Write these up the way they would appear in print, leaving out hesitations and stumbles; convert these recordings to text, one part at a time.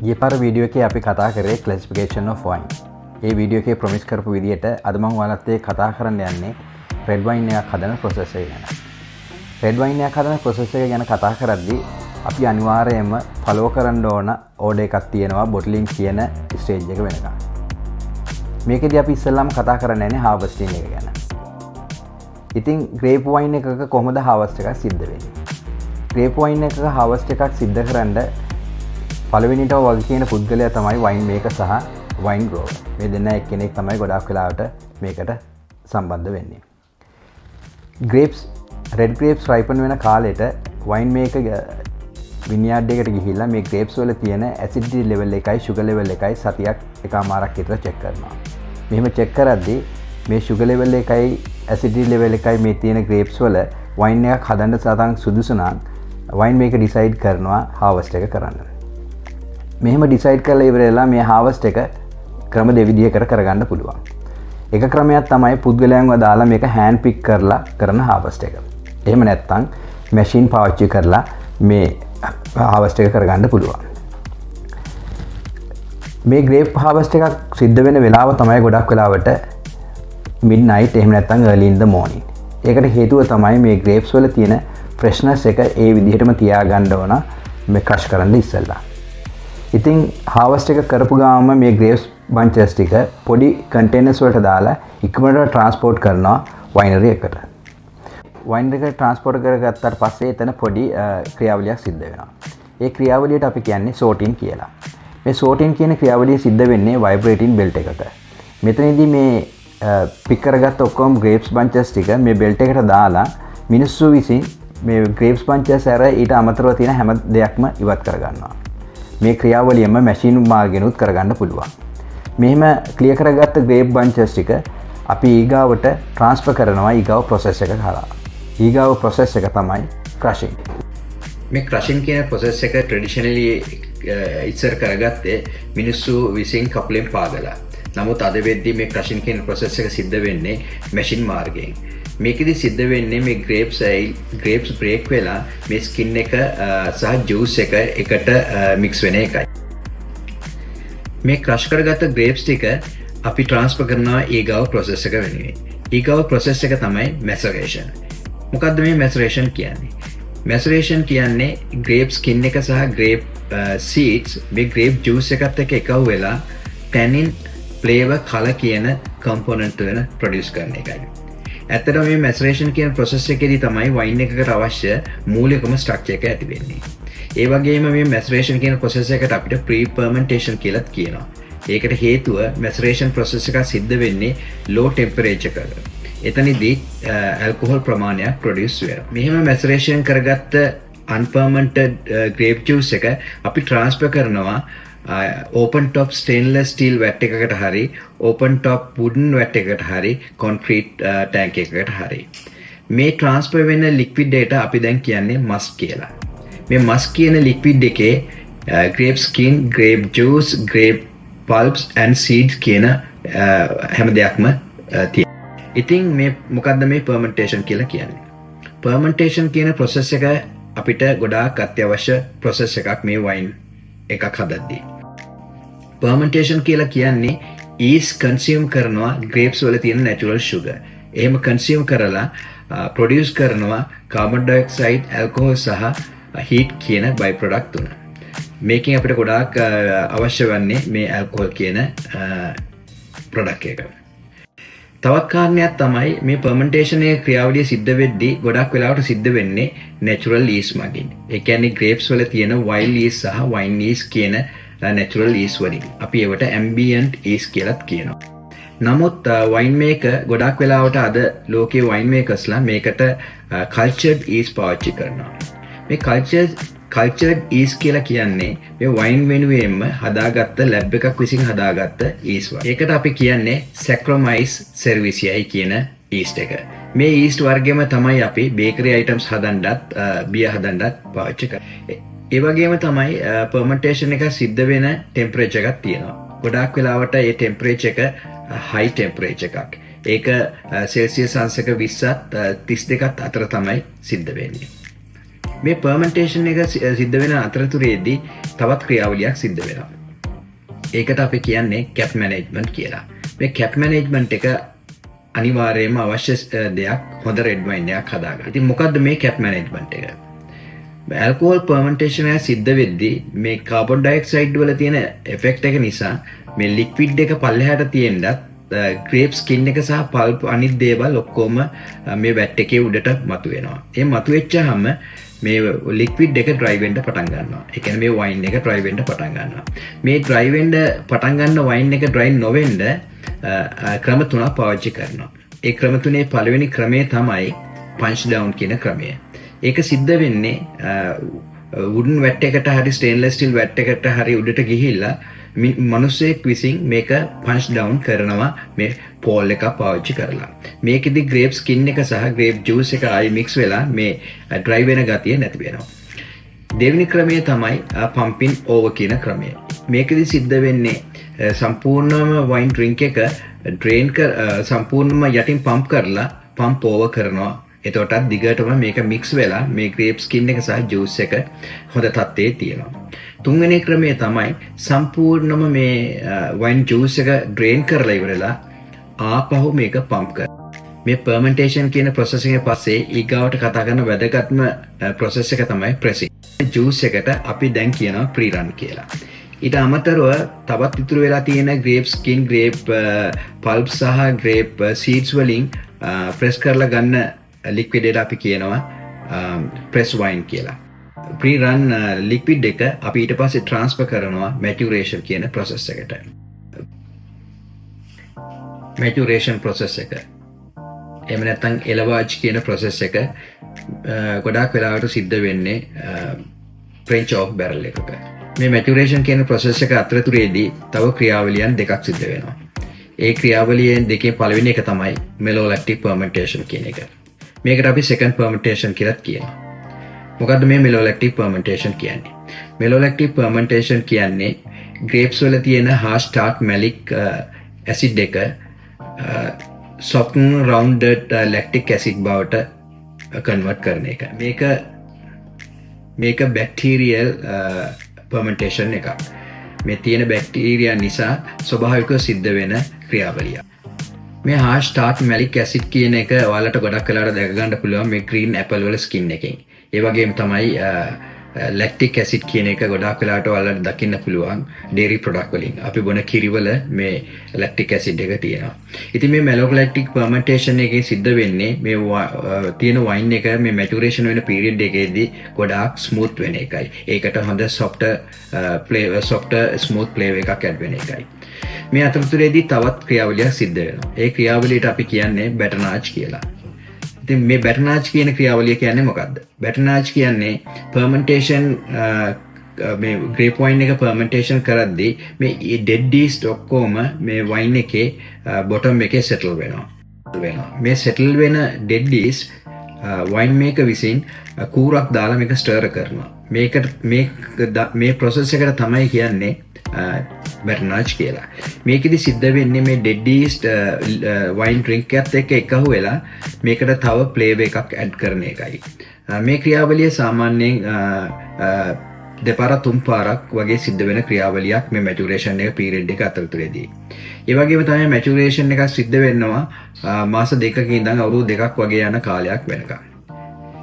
ගිය පාර වීඩියෝ එකේ අපි කතා කරේ classification of wine. A video එකේ ප්‍රොමිස් කරපු විදිහට අද මම ඔයාලත් එක්ක කතා කරන්න යන්නේ red wine එකක් හදන process එක ගැන. red wine එකක් හදන process එක ගැන කතා කරද්දී අපි අනිවාර්යයෙන්ම follow කරන්න ඕන order එකක් තියෙනවා bottling කියන stage එක වෙනකන්. මේකෙදී අපි ඉස්සෙල්ලාම කතා කරන්න යන්නේ harvesting එක ගැන. ඉතින් grape wine එකක කොහොමද harvest එකක් සිද්ධ වෙන්නේ? grape wine එකක harvest එකක් සිද්ධ කරන්න පළවෙනිට වගේ කියන පුද්ගලයා තමයි wine maker සහ wine grower. මේ දෙන්න එක්කෙනෙක් තමයි ගොඩාක් වෙලාවට මේකට සම්බන්ධ වෙන්නේ. red grapes ripen වෙන කාලෙට wine maker vineyard එකට ගිහිල්ලා මේ grapes වල තියෙන acidity level එකයි sugar level එකයි සතියක් එකමාරක් විතර check කරනවා. මෙහෙම check කරද්දී මේ sugar level එකයි acidity level එකයි මේ තියෙන grapes වල wine එකක් හදන්න තරම් සුදුසු නම් wine maker decide කරනවා harvest එක කරන්න. මෙහෙම decide කරලා ඉවරලා මේ harvest එක ක්‍රම දෙවිදිහකට කරගන්න පුළුවන්. එක ක්‍රමයක් තමයි පුද්ගලයන්ව දාලා මේක hand pick කරලා කරන harvest එක. එහෙම නැත්නම් machine පාවිච්චි කරලා මේ harvest එක කරගන්න පුළුවන්. මේ grape harvest එකක් සිද්ධ වෙන වෙලාව තමයි ගොඩක් වෙලාවට midnight එහෙම නැත්නම් early in the morning. ඒකට හේතුව තමයි මේ grapes වල තියෙන freshness එක ඒ විදිහටම තියාගන්න ඕන මේ crush කරන්න ඉස්සෙල්ලා. ඉතින් harvest එක කරපු ගාම මේ grapes bunches ටික පොඩි containers වලට දාලා ඉක්මනට transport කරනවා winery එකට. winery එකට transport කරගත්තාට පස්සේ එතන පොඩි ක්‍රියාවලියක් සිද්ධ වෙනවා. ඒ ක්‍රියාවලියට අපි කියන්නේ sorting කියලා. මේ sorting කියන ක්‍රියාවලිය සිද්ධ වෙන්නේ vibrating belt එකක. මෙතනදී මේ pick කරගත්ත ඔක්කොම grapes bunches ටික මේ belt එකට දාලා මිනිස්සු විසින් මේ grapes bunches ඇර ඊට අමතරව තියෙන හැම දෙයක්ම ඉවත් කරගන්නවා. මේ ක්‍රියාවලියම මැෂින් මාර්ගෙනුත් කරගන්න පුළුවන්. මෙහෙම ක්ලියර් කරගත්ත grape bunches ටික අපි ඊගාවට ට්‍රාන්ස්ෆර් කරනවා ඊගාව process එක කරා. ඊගාව process එක තමයි crushing. මේ crushing කියන process එක traditionally ඉස්සර කරගත්තේ මිනිස්සු විසින් කපලෙන් පාගලා. නමුත් අද වෙද්දී මේ crushing කියන process එක සිද්ධ වෙන්නේ මැෂින් මාර්ගයෙන්. මේකෙදි සිද්ධ වෙන්නේ මේ grapes break වෙලා මේ skin එක සහ juice එක එකට mix වෙන එකයි. මේ crush කරගත්ත grapes ටික අපි transfer කරනවා ඊගාව process එක වෙනුවෙන්. ඊගාව process එක තමයි maceration. මොකද්ද මේ maceration කියන්නේ? maceration කියන්නේ grape skin එක සහ grape seeds මේ grape juice එකත් එක්ක එකතු වෙලා tannin flavor color කියන component වෙන produce කරන එකයි. ඇත්තටම මේ maceration කියන process එකේදී තමයි wine එකකට අවශ්‍ය මූලිකම structure එක ඇති වෙන්නේ. ඒ වගේම මේ maceration කියන process එකට අපිට pre-fermentation කියලාත් කියනවා. ඒකට හේතුව maceration process එක සිද්ධ වෙන්නේ low temperature එකක. එතනදී alcohol ප්‍රමාණයක් produce වෙනවා. මෙහෙම maceration කරගත්ත unfermented grape juice එක අපි transfer කරනවා open top stainless steel vat එකකට හරි open top wooden vat එකකට හරි concrete tank එකකට හරි මේ transfer වෙන liquid data අපි දැන් කියන්නේ musk කියලා. මේ musk කියන liquid එකේ grape skin, grape juice, grape pulps and seeds කියන හැම දෙයක්ම තියෙනවා. ඉතින් මේ මොකද්ද මේ fermentation කියලා කියන්නේ? fermentation කියන process එක අපිට ගොඩාක් අත්‍යවශ්‍ය process එකක් මේ wine එකක් හදද්දී. fermentation කියලා කියන්නේ yeast consume කරනවා grapes වල තියෙන natural sugar. එහෙම consume කරලා produce කරනවා carbon dioxide, alcohol සහ heat කියන by product තුන. මේකෙන් අපිට ගොඩාක් අවශ්‍ය වන්නේ මේ alcohol කියන product එක. තවත් කාරණයක් තමයි මේ fermentation එකේ ක්‍රියාවලිය සිද්ධ වෙද්දී ගොඩක් වෙලාවට සිද්ධ වෙන්නේ natural yeast මගින්. ඒ කියන්නේ grapes වල තියෙන wild yeast සහ wine yeast කියන natural yeast වලින්. අපි ඒවට ambient yeast කියලාත් කියනවා. නමුත් wine maker ගොඩක් වෙලාවට අද ලෝකයේ wine makersලා මේකට cultured yeast පාවිච්චි කරනවා. මේ cultured yeast කියලා කියන්නේ මේ wine වෙනුවෙන්ම හදාගත්ත lab එකක් විසින් හදාගත්ත yeast වර්ග. ඒකට අපි කියන්නේ Saccharomyces cerevisiae කියන yeast එක. මේ yeast වර්ගෙම තමයි අපි bakery items හදන්නත් beer හදන්නත් පාවිච්චි කරන්නේ. ඒ වගේම තමයි fermentation එක සිද්ධ වෙන temperature එකක් තියෙනවා. ගොඩාක් වෙලාවට ඒ temperature එක high temperature එකක්. ඒක celsius අංශක 20ත් 32ත් අතර තමයි සිද්ධ වෙන්නේ. මේ පර්මන්ටේෂන් එක සිද්ධ වෙන අතරතුරේදී තවත් ක්‍රියාවලියක් සිද්ධ වෙනවා. ඒකට අපි කියන්නේ කැප් මැනේජ්මන්ට් කියලා. මේ කැප් මැනේජ්මන්ට් එක අනිවාර්යයෙන්ම අවශ්‍ය දෙයක් හොඳ රෙඩ් වයින් එකක් හදාගන්න. ඉතින් මොකද්ද මේ කැප් මැනේජ්මන්ට් එක? ඇල්කොහොල් පර්මන්ටේෂන් එක සිද්ධ වෙද්දී මේ කාබන් ඩයොක්සයිඩ් වල තියෙන එෆෙක්ට් එක නිසා මේ ලික්විඩ් එක පල්ලෙහාට තියෙනත් ග්‍රේප් ස්කින් එක සහ පල්ප් අනිත් දේවල් ඔක්කොම මේ වැට් එකේ උඩට මතුවෙනවා. ඒ මතුවෙච්චාම මේ ලික්විඩ් එක ඩ්‍රයි වෙන්න පටන් ගන්නවා. ඒ කියන්නේ මේ වයින් එක ඩ්‍රයි වෙන්න පටන් ගන්නවා. මේ ඩ්‍රයි වෙන්න පටන් ගන්න වයින් එක ඩ්‍රයි නොවෙන්න ක්‍රම තුනක් පාවිච්චි කරනවා. ඒ ක්‍රම තුනේ පළවෙනි ක්‍රමය තමයි පන්ච් ඩවුන් කියන ක්‍රමය. ඒක සිද්ධ වෙන්නේ වුඩන් වැට් එකට හරි ස්ටේන්ලස් ස්ටිල් වැට් එකට හරි උඩට ගිහිල්ලා මිනිස්සෙක් විසින් මේක පන්ච් ඩවුන් කරනවා මේ පෝල් එක පාවිච්චි කරලා. මේකෙදි ග්‍රේප් ස්කින් එක සහ ග්‍රේප් ජූස් එක ආයි මික්ස් වෙලා මේ ඩ්‍රයි වෙන ගතිය නැති වෙනවා. දෙවෙනි ක්‍රමය තමයි පම්පින් ඕවර් කියන ක්‍රමය. මේකෙදි සිද්ධ වෙන්නේ සම්පූර්ණම වයින් ඩ්‍රින්ක් එක ඩ්‍රේන් සම්පූර්ණම යටින් පම්ප් කරලා පම්ප් ඕවර් කරනවා. එතකොටත් දිගටම මේක මික්ස් වෙලා මේ ග්‍රේප් ස්කින් එක සහ ජූස් එක හොඳ තත්ත්වයේ තියෙනවා. තුන්වෙනි ක්‍රමය තමයි සම්පූර්ණම මේ වයින් ජූස් එක ඩ්‍රේන් කරලා ඉවරලා ආපහු මේක පම්ප් කරනවා. මේ පර්මන්ටේෂන් කියන ප්‍රොසෙස් එකෙන් පස්සේ ඊගාවට කතා කරන වැදගත්ම ප්‍රොසෙස් එක තමයි ප්‍රෙසින්. ජූස් එකට අපි දැන් කියනවා ප්‍රී රන් කියලා. ඊට අමතරව තවත් ඉතුරු වෙලා තියෙන ග්‍රේප් ස්කින්, ග්‍රේප් පල්ප් සහ ග්‍රේප් සීඩ්ස් වලින් ප්‍රෙස් කරලා ගන්න ලික්විඩ් එකට අපි කියනවා ප්‍රෙස් වයින් කියලා. ප්‍රී රන් ලික්විඩ් එක අපි ඊට පස්සේ ට්‍රාන්ස්ෆර් කරනවා මැචුරේෂන් කියන ප්‍රොසෙස් එකට. මැචුරේෂන් ප්‍රොසෙස් එක. එහෙම නැත්නම් එලවාජ් කියන ප්‍රොසෙස් එක ගොඩාක් වෙලාවට සිද්ධ වෙන්නේ ෆ්‍රෙන්ච් ඕක් බැරල් එකක. මේ මැචුරේෂන් කියන ප්‍රොසෙස් එක අතරතුරේදී තව ක්‍රියාවලියන් දෙකක් සිද්ධ වෙනවා. ඒ ක්‍රියාවලියෙන් දෙකේ පළවෙනි එක තමයි මෙලෝලැක්ටික් පර්මන්ටේෂන් කියන එක. මේකට අපි සෙකන්ඩ් පර්මන්ටේෂන් කියලාත් කියනවා. මොකද්ද මේ මෙලෝලැක්ටික් පර්මන්ටේෂන් කියන්නේ? මෙලෝලැක්ටික් පර්මන්ටේෂන් කියන්නේ ග්‍රේප්ස් වල තියෙන harsh tart malic acid එක soften rounded lactic acid බවට කන්වර්ට් කරන එක. මේක බැක්ටීරියල් පර්මන්ටේෂන් එකක්. මේ තියෙන බැක්ටීරියා නිසා ස්වභාවිකව සිද්ධ වෙන ක්‍රියාවලියක්. මේ harsh tart malic acid කියන එක ඔයාලට ගොඩක් වෙලාවට දැක ගන්න පුළුවන් මේ green apple වල skin එකෙන්. ඒ වගේම තමයි lactic acid කියන එක ගොඩක් වෙලාවට ඔයාලට දකින්න පුළුවන් dairy product වලින්. අපි බොන කිරි වල මේ lactic acid එක තියෙනවා. ඉතින් මේ malolactic fermentation එකේ සිද්ධ වෙන්නේ මේ තියෙන wine එක මේ maturation වෙන period එකේදී ගොඩාක් smooth වෙන එකයි. ඒකට හොඳ softer smooth flavor එකක් add වෙන එකයි. මේ අතරතුරේදී තවත් ක්‍රියාවලියක් සිද්ධ වෙනවා. ඒ ක්‍රියාවලියට අපි කියන්නේ බැටනාජ් කියලා. ඉතින් මේ බැටනාජ් කියන ක්‍රියාවලිය කියන්නේ මොකක්ද? බැටනාජ් කියන්නේ පර්මන්ටේෂන් මේ ග්‍රේප් වයින් එක පර්මන්ටේෂන් කරද්දී මේ ඩෙඩ් ඊස්ට් ඔක්කොම මේ වයින් එකේ බොටම් එකේ සෙටල් වෙනවා. මේ සෙටල් වෙන ඩෙඩ් ඊස්ට් වයින් මේකර් විසින් කූරක් දාලා මේක ස්ටර් කරනවා. මේ ප්‍රොසෙස් එකට තමයි කියන්නේ බැටනාජ් කියලා. මේකෙදි සිද්ධ වෙන්නේ මේ ඩෙඩ් ඊස්ට් වයින් ඩ්‍රින්ක් එකත් එක්ක එකහුව වෙලා මේකට තව ෆ්ලේවර් එකක් ඇඩ් කරන එකයි. මේ ක්‍රියාවලිය සාමාන්‍යයෙන් දෙපාර තුන් පාරක් වගේ සිද්ධ වෙන ක්‍රියාවලියක් මේ මැචුරේෂන් එක පීරියඩ් එක අතරතුරේදී. ඒ වගේම තමයි මැචුරේෂන් එකක් සිද්ධ වෙනවා මාස 2කින් ඉඳන් අවුරුදු 2ක් වගේ යන කාලයක් වෙනකම්.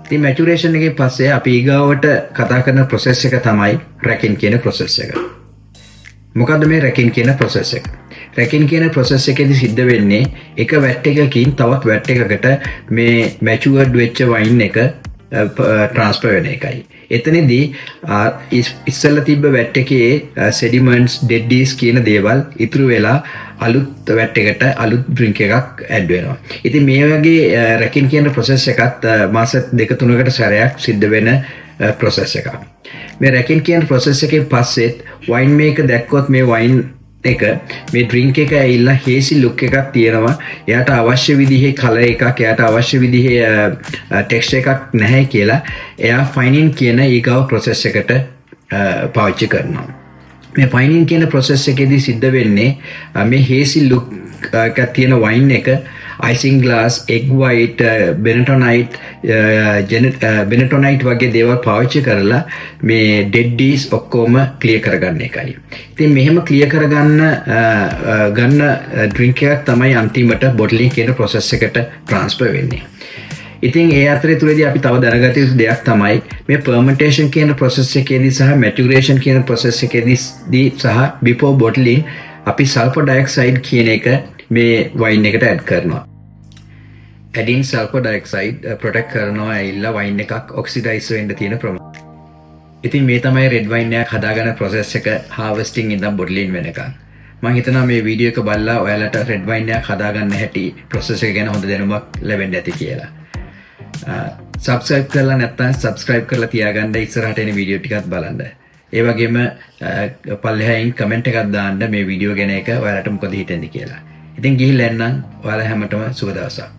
ඉතින් මැචුරේෂන් එකෙන් පස්සේ අපි ඊගාවට කතා කරන ප්‍රොසෙස් එක තමයි රැකින් කියන ප්‍රොසෙස් එක. මොකද්ද මේ රැකින් කියන ප්‍රොසෙස් එක? රැකින් කියන ප්‍රොසෙස් එකේදී සිද්ධ වෙන්නේ එක වැට් එකකින් තවත් වැට් එකකට මේ මැචුවර්ඩ් වෙච්ච වයින් එක ට්‍රාන්ස්ෆර් වෙන එකයි. එතනදී ඉස්සෙල්ලා තිබ්බ වැට් එකේ සෙඩිමන්ට්ස්, ඩෙඩ් ඊස් කියන දේවල් ඉතුරු වෙලා අලුත් වැට් එකට අලුත් ඩ්‍රින්ක් එකක් ඇඩ් වෙනවා. ඉතින් මේ වගේ රැකින් කියන ප්‍රොසෙස් එකත් මාස 2-3කට සැරයක් සිද්ධ වෙන ප්‍රොසෙස් එකක්. මේ රැකින් කියන ප්‍රොසෙස් එකෙන් පස්සෙත් වයින් මේක දැක්කොත් මේ වයින් එක මේ ඩ්‍රින්ක් එක ඇවිල්ලා හේසි ලුක් එකක් තියෙනවා. එයාට අවශ්‍ය විදිහේ කලර් එකක්, එයාට අවශ්‍ය විදිහේ ටෙක්ස්චර් එකක් නැහැ කියලා එයා ෆයිනින් කියන ඊගාව ප්‍රොසෙස් එකට පාවිච්චි කරනවා. මේ ෆයිනින් කියන ප්‍රොසෙස් එකේදී සිද්ධ වෙන්නේ මේ හේසි ලුක් එකක් තියෙන වයින් එක isinglass, egg white, bentonite, bentonite වගේ දේවල් පාවිච්චි කරලා මේ deadies ඔක්කොම ක්ලියර් කරගන්න එකයි. ඉතින් මෙහෙම ක්ලියර් කරගන්න ගන්න ඩ්‍රින්ක් එකක් තමයි අන්තිමට බොටලින් කියන process එකට transfer වෙන්නේ. ඉතින් ඒ අතරේ තුලදී අපි තව දැනගත යුතු දෙයක් තමයි මේ fermentation කියන process එකේදී සහ maturation කියන process එකේදී සහ before bottling අපි sulfur dioxide කියන එක මේ වයින් එකට ඇඩ් කරනවා. adding sulfur dioxide protect කරනවා ඇවිල්ලා වයින් එකක් oxidize වෙන්න තියෙන ප්‍රමාණය. ඉතින් මේ තමයි red wine එකක් හදාගන්න process එක harvesting ඉඳන් bottling වෙනකන්. මම හිතනවා මේ වීඩියෝ එක බලලා ඔයාලට red wine එකක් හදාගන්න හැටි process එක ගැන හොඳ දැනුමක් ලැබෙන්න ඇති කියලා. සබස්ක්‍රයිබ් කරලා නැත්නම් සබස්ක්‍රයිබ් කරලා තියාගන්න ඉස්සරහට එන වීඩියෝ ටිකත් බලන්න. ඒ වගේම පල්ලෙහායින් කමෙන්ට් එකක් දාන්න මේ වීඩියෝ ගැන එක ඔයාලට මොකද හිතෙන්නේ කියලා. ඉතින් ගිහිල්ලා එන්නම් ඔයාලා හැමතෙම සුබ දවසක්.